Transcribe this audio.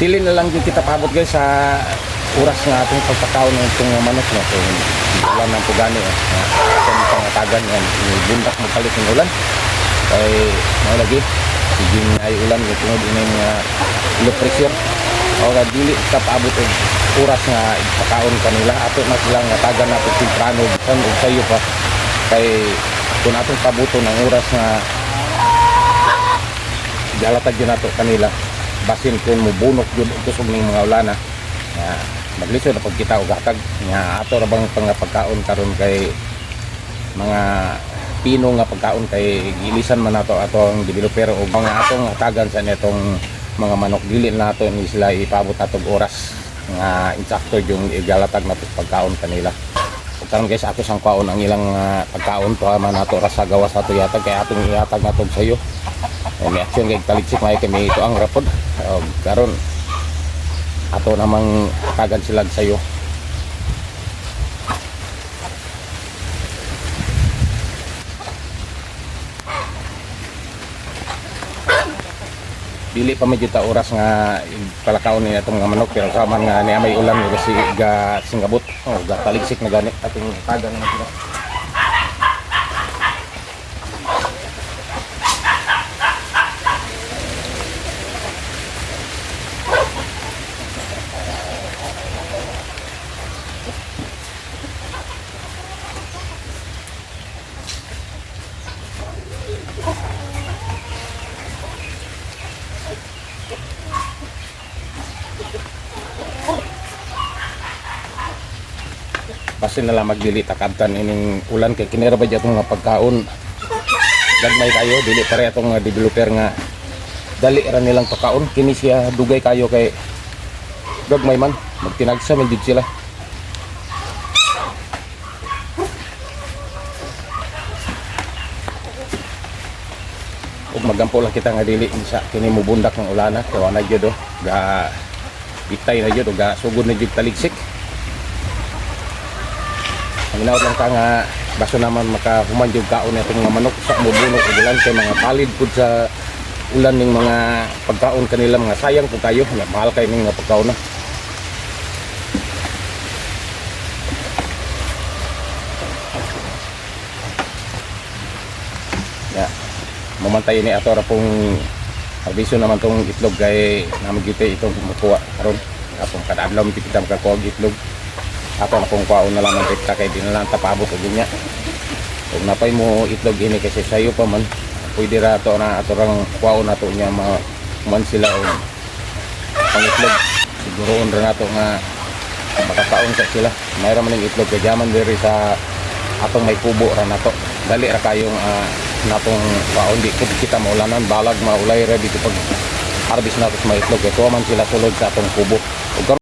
dili na lang din kita paabot guys sa oras nga atong pagpakaon ng itong manok no. Kung ulan ng pugani itong pangatagan yan bundak mo palit ng ulan kay mga lagi siging ay ulan yung tungod yung low pressure o nga dili ka paabot og oras nga ipakaon kanila ato na silang tagan nato temprano bisan og sayo pa kay kung atong pabuto ng oras nga galatag yun nato kanila basin kung mubunok yun kusog ng mga ulana nga maglisod na pagkita og hatag nga ato ra bang pagkaon karon kay mga pino nga pagkaon kay gilisan man nato atong developer o mga atong hatagan sa netong mga manok dili nato ni sila ipabot atog oras nga insakto yung igalatag nato pagkaon kanila ug karon guys ako sang kwaon ang ilang pagkaon to man nato ra sa gawas ato yatag kay atong ihatag nato sayo may action kay taliksik may kami ito ang rapod karon ato namang hatagan sila sayo. Dili pa medyo ta oras nga palakaon ni atong mga manok pero kaman nga niya may ulan kasi ga singabot ga taligsik na gani atong tagang na sila. Kasi nalang magdili takabtan ining ulan kay kinira ba atong nga pagkaon gagmay kayo dili pare atong developer nga dali ra nilang pagkaon kini siya dugay kayo kay gagmay man magtinagsa man jud sila. Ug magampo lang kita nga dili sa kini mubundak ng ulana kay wala jud ga bitay na jud ga sugod na jud taligsik. Ang inaot lang ka nga baso naman makahuman yung kaon itong mga manok sa mubunok o ulan kay mga palid po sa ulan ng mga pagkaon kanila mga sayang po kayo mahal kayo ng mga pagkaon na mamantay ni ato ra pong harbiso naman tong itlog kay naman gite itong mukuha karon atong kada adlaw kita makakuha itlog ato na kung kwaon na lang ng rekta kay di na lang tapabot o ganyan kung napay mo itlog ini kasi sayo pa man pwede ra ato na ato rang kwaon na to niya man sila o pangitlog siguroon rin nato nga makakaon sa sila mayroon man ng itlog kay jaman diri sa atong may kubo ra nato dali ra kayong natong kwaon di kung kita maulanan balag maulay ra dito pag harvest nato sa may itlog kay tuwa man sila sulod sa atong kubo.